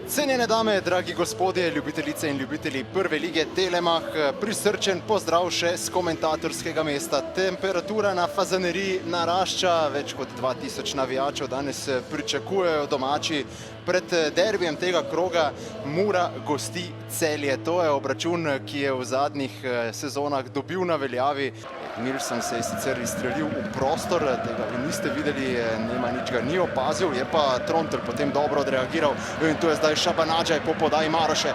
Cenjene dame, dragi gospodje, ljubitelice in ljubitelji prve lige Telemach, prisrčen pozdrav še z komentatorskega mesta. Temperatura na Fazaneriji narašča, več kot 2000 navijačev danes pričakujejo domači. Pred derbijem tega kroga Mura gosti Celje. To je obračun, ki je v zadnjih sezonah dobil na veljavi. Nilsson se je sicer izstrelil v prostor, tega vi niste videli, Nemanič ga ni opazil, je pa Trontelj potem dobro odreagiral in tu je zdaj Šabanađaj po podaji Maroše.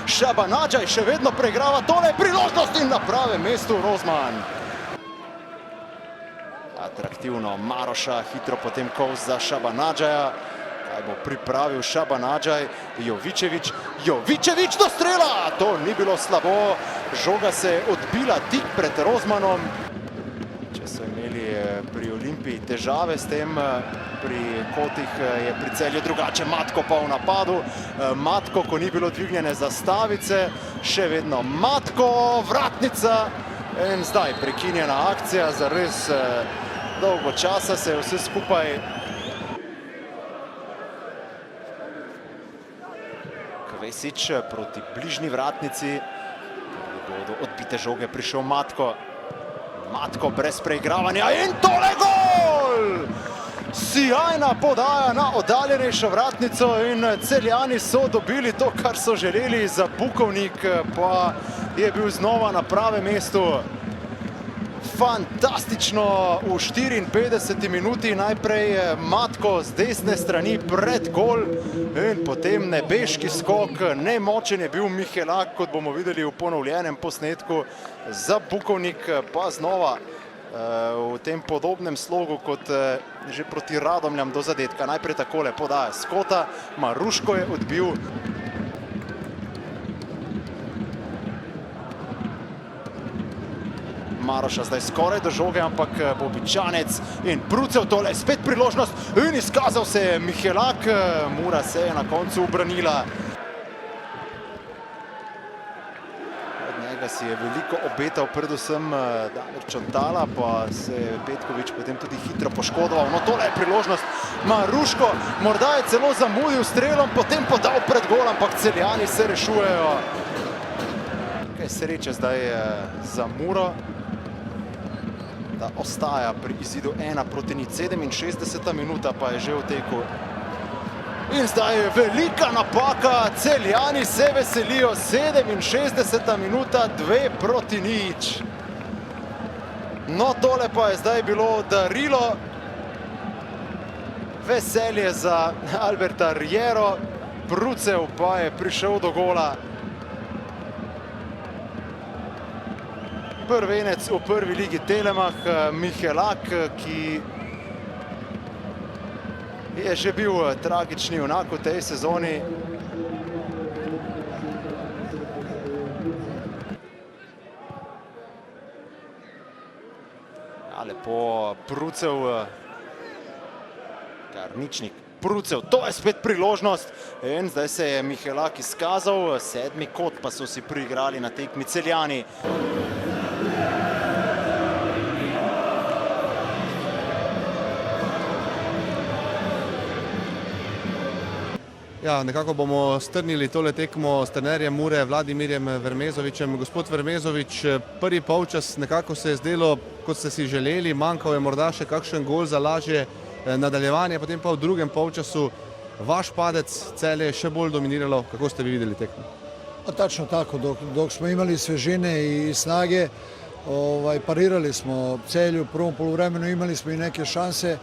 Šabanađaj še vedno preigrava, tole priložnost in na pravem mestu Rozman. Atraktivno Maroša, hitro potem kovs za Šabanađaja. Kaj bo pripravil Šabanađaj, Jovičević do strela, to ni bilo slabo, žoga se je odbila tik pred Rozmanom. Če so imeli pri Olimpiji težave s tem, pri kotih je pri Celju drugače, Matko pa v napadu, Matko, ko ni bilo dvignjene zastavice, še vedno Matko, vratnica in zdaj prekinjena akcija, za res dolgo časa se je vse skupaj Kvesić proti bližnji vratnici, bodo odbite žoge, prišel Matko, Matko brez preigravanja in tole gol! Sijajna podaja na oddaljenejšo vratnico in Celjani so dobili to, kar so želeli, za Bukovnik pa je bil znova na pravem mestu. Fantastično v 54. minuti, najprej Matko z desne strani pred gol in potem nebeški skok, nemočen je bil Mihelak, kot bomo videli v ponovljenem posnetku, za Bukovnik pa znova v tem podobnem slogu kot že proti Radomljam do zadetka. Najprej takole podaja Skota, Maruško je odbil. Maroša zdaj skoraj do žoge, ampak Bobičanec in Brucev, tole je spet priložnost in izkazal se je Mihelak, Mura se je na koncu ubranila. Od njega si je veliko obetal, predvsem Damir Čontala, pa se je Petković potem tudi hitro poškodoval. No, tole je priložnost, Maruško, morda je celo zamudil strelom, potem podal pred gol, ampak Celjani se rešujejo. Nekaj sreče zdaj za Muro, da ostaja pri izidu 1-0, 67. minuta pa je že v teku. In zdaj je velika napaka, Celjani se veselijo, 67. minuta, 2-0. No, tole pa je zdaj bilo darilo, veselje za Alberta Riero, Brucev pa je prišel do gola. Prvenec v prvi ligi Telemach, Mihelak, ki je že bil tragični junak v tej sezoni. Lepo Brucev, Karničnik, Brucev, to je spet priložnost in zdaj se je Mihelak izkazal, 7. kot pa so si priigrali na tekmi Celjani. Ja, nekako bomo strnili tole tekmo s trenerjem Mure, Vladimirjem Vermezovičem. Gospod Vermezovič, prvi polčas nekako se je zdelo, kot ste si želeli, manjkal je morda še kakšen gol za lažje nadaljevanje, potem pa v drugem polčasu vaš padec, Celje je še bolj dominiralo. Kako ste vi videli tekmo? Tačno tako, dok smo imali svežine i snage, parirali smo Celju, u prvom poluvremenu imali smo i neke šanse.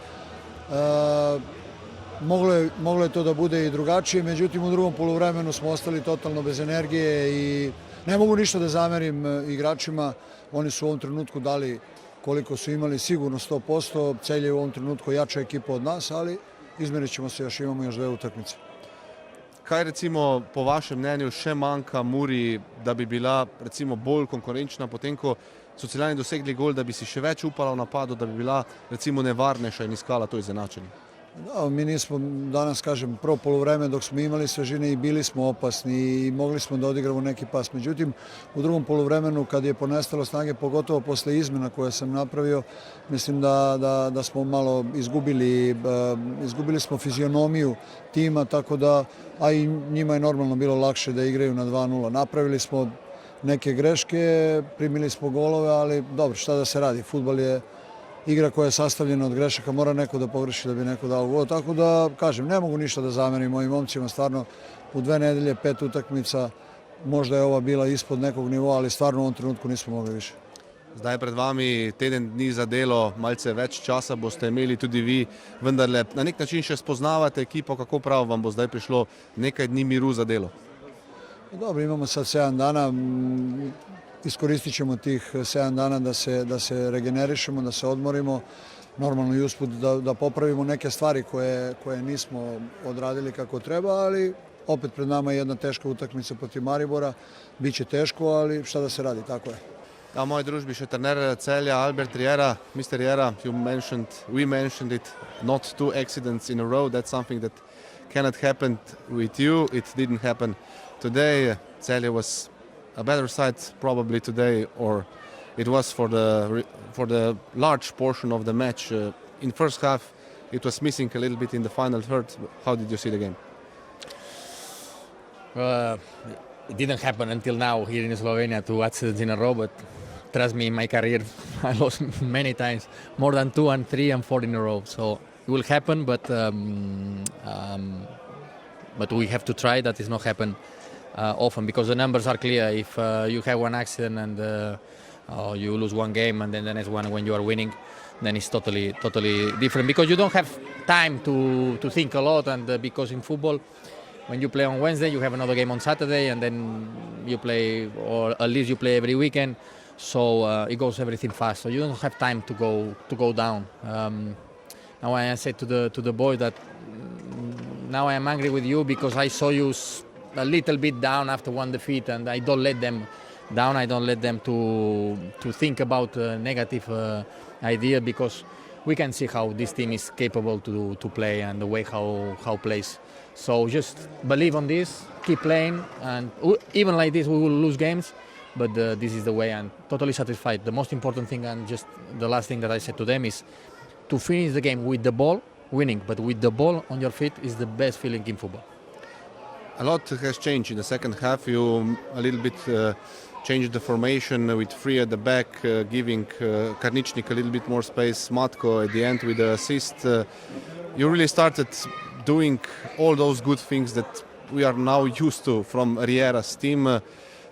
Moglo je to da bude i drugačije, međutim u drugom poluvremenu smo ostali totalno bez energije i ne mogu ništa da zamerim igračima. Oni su u ovom trenutku dali koliko su imali, sigurno 100%. Celje je u ovom trenutku jača ekipa od nas, ali izmerit ćemo se, još imamo još 2 utakmice. Kaj recimo po vašem mnenju še manjka Muri, da bi bila recimo bolj konkurenčna, potem ko so Celjani dosegli gol, da bi si še več upala v napadu, da bi bila recimo nevarnejša in iskala to izenačenje? Da, mi nismo danas, kažem, prvo poluvreme dok smo imali svežine i bili smo opasni i mogli smo da odigramo neki pas. Međutim, u drugom poluvremenu kad je ponestalo snage, pogotovo posle izmena koje sam napravio, mislim da smo malo izgubili smo fizionomiju tima, tako da, a i njima je normalno bilo lakše da igraju na 2:0. Napravili smo neke greške, primili smo golove, ali dobro, šta da se radi, fudbal je igra koja je sastavljena od grešaka, mora neko da pogreši da bi neko dao gol, tako da, kažem, ne mogu ništa da zamerim ovim momcima, stvarno u 2 nedelje 5 utakmica, možda je ova bila ispod nekog nivoa, ali stvarno u ovom trenutku nismo mogli više. Zdaj je pred vami teden dni za delo, malce več časa boste imeli tudi vi, vendarle na nek način še spoznavate ekipo, kako prav vam bo zdaj prišlo nekaj dni miru za delo. Dobro, imamo sad 7 dana, iskoristit ćemo tih 7 dana da se regenerišemo, da se odmorimo, normalno i usput da popravimo neke stvari koje nismo odradili kako treba, ali opet pred nama je jedna teška utakmica protiv Maribora, bit će teško, ali šta da se radi, tako je. Na moji družbi še trener Celja, Albert Riera. Mr. Riera, we mentioned it, not 2 accidents in a row. That's something that cannot happen with you. It didn't happen today. Celja was a better side probably today, or it was for the large portion of the match. In first half, it was missing a little bit in the final third. How did you see the game? It didn't happen until now here in Slovenia, 2 accidents in a row, but trust me, in my career I lost many times, more than 2 and 3 and 4 in a row. So it will happen, but we have to try that it not happen often, because the numbers are clear. If you have 1 accident and you lose 1 game, and then the next one when you are winning, then it's totally different, because you don't have time to think a lot, and because in football, when you play on Wednesday, you have another game on Saturday, and then you play, or at least you play every weekend. So it goes everything fast. So you don't have time to go down. Now I said to the boy that now I am angry with you because I saw you a little bit down after 1 defeat, and I don't let them down. I don't let them to think about a negative idea, because we can see how this team is capable to play and the way how plays. So just believe on this, keep playing, and even like this we will lose games, but this is the way. I'm totally satisfied. The most important thing, and just the last thing that I said to them, is to finish the game with the ball, winning, but with the ball on your feet is the best feeling in football. A lot has changed in the second half. You a little bit changed the formation with 3 at the back, giving Karničnik a little bit more space, Matko at the end with the assist. You really started doing all those good things that we are now used to from Riera's team.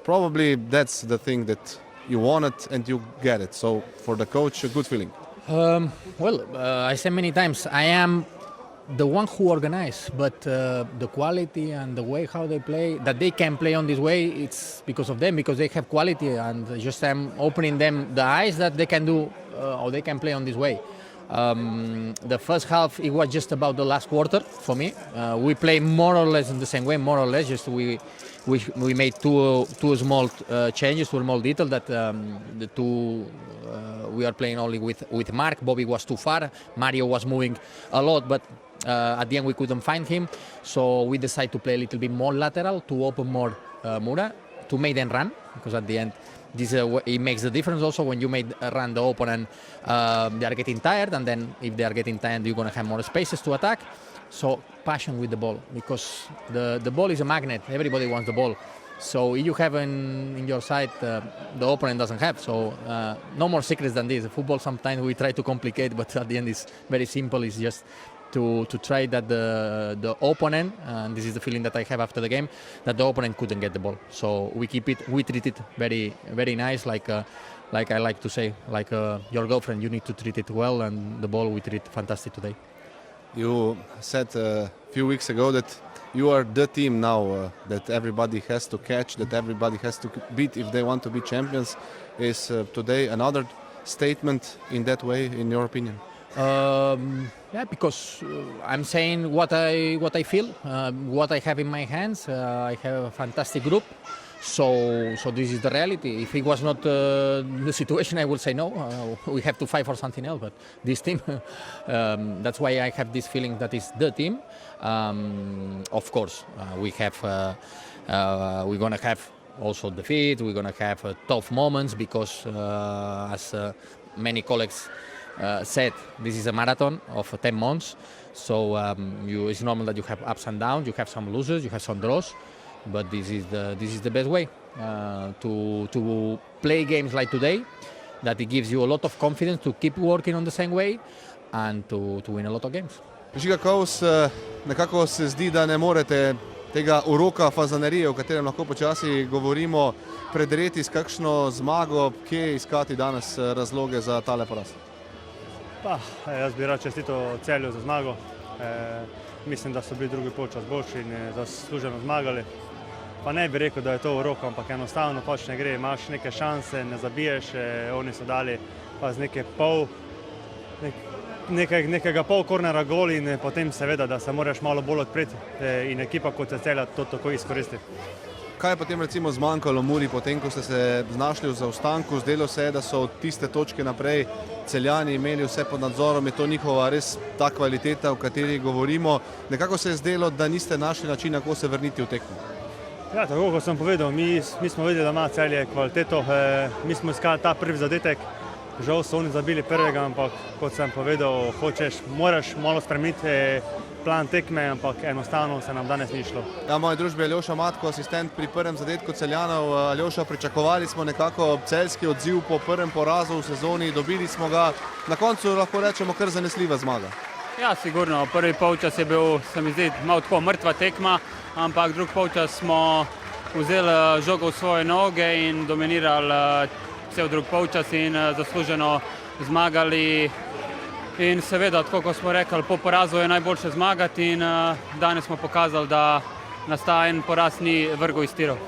Probably that's the thing that you wanted and you get it. So for the coach, a good feeling. I said many times, I am the one who organize, but the quality and the way how they play, that they can play on this way, it's because of them, because they have quality, and just I'm opening them the eyes that they can do, or they can play on this way. The first half, it was just about the last quarter for me. We play more or less in the same way, more or less. Just we made two small changes, 2 small details, that the 2 we are playing only with Mark. Bobby was too far. Mario was moving a lot, but at the end we couldn't find him. So we decided to play a little bit more lateral to open more Mura, to make them run, because at the end it makes the difference also when you make run the opponent. They are getting tired, and then if they are getting tired, you're going to have more spaces to attack. So passion with the ball, because the ball is a magnet. Everybody wants the ball. So if you have in your side, the opponent doesn't have. So no more secrets than this. Football, sometimes we try to complicate, but at the end it's very simple. It's just to try that the opponent, and this is the feeling that I have after the game, that the opponent couldn't get the ball. So we treat it very, very nice, like I like to say, like your girlfriend, you need to treat it well, and the ball we treat fantastic today. You said a few weeks ago that you are the team now that everybody has to catch, that everybody has to beat if they want to be champions. Is today another statement in that way, in your opinion? Yeah, because I'm saying what I feel, what I have in my hands. I have a fantastic group, So this is the reality. If it was not the situation, I would say no. We have to fight for something else. But this team, that's why I have this feeling that it's the team. Of course, we're gonna have also defeat. We're gonna have tough moments because, as many colleagues said, this is a marathon of 10 months. So it's normal that you have ups and downs. You have some losers. You have some draws. But this is the best way to play games like today, that it gives you a lot of confidence to keep working on the same way and to win a lot of games. Žiga Kovs, nekako se zdi, da ne morete tega uroka fazanerije, o katerem lahko počasi govorimo, predreti s kakšno zmago. Kje iskati danes razloge za tale poraz? Jaz bi rad čestito Celju za zmago. Mislim, da so bili drugi polčas boljši in zasluženo zmagali. Pa ne bi rekel, da je to urok, ampak enostavno pač ne gre. Imaš neke šanse, ne zabiješ, oni so dali pa z nekega pol kornera gol in potem seveda, da se moraš malo bolj odpreti in ekipa kot se Celja to tako izkoristi. Kaj je potem recimo zmanjkalo Muri, potem ko ste se znašli v zaostanku? Zdelo se je, da so od tiste točke naprej Celjani imeli vse pod nadzorom. Je to njihova res ta kvaliteta, o kateri govorimo? Nekako se je zdelo, da niste našli načina, kako se vrniti v tekmo. Ja, tako kot sem povedal, mi smo videli, da ima Celje kvaliteto. Mi smo iskali ta prvi zadetek. Žal so oni zabili prvega, ampak kot sem povedal, moraš malo spremeniti plan tekme, ampak enostavno se nam danes ni šlo. Ja, moje družbe je Aljoša Matko, asistent pri prvem zadetku Celjanov. Aljoša, pričakovali smo nekako celjski odziv po prvem porazu v sezoni, dobili smo ga. Na koncu lahko rečemo kar zanesljiva zmaga. Ja, sigurno. Prvi polčas je bil, se mi zdi, malo tako mrtva tekma, ampak drugi polčas smo vzeli žogo v svoje noge in dominirali cel drugi polčas in zasluženo zmagali. In seveda, tako kot smo rekli, po porazu je najboljše zmagati in danes smo pokazali, da nas ta en poraz ni vrgel iz tirov.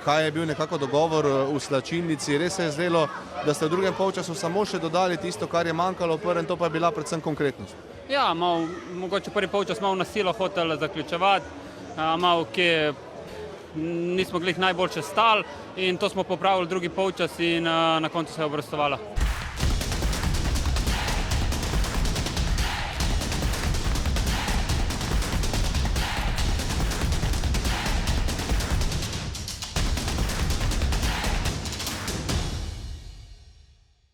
Kaj je bil nekako dogovor v slačilnici? Res se je zdelo, da ste v drugem polčasu samo še dodali tisto, kar je manjkalo v prvem, to pa je bila predvsem konkretnost. Ja, mogoče prvi polčas malo na silo hotel zaključevati, malo kje nismo glih najboljše stali in to smo popravili drugi polčas in na koncu se je obrestovalo.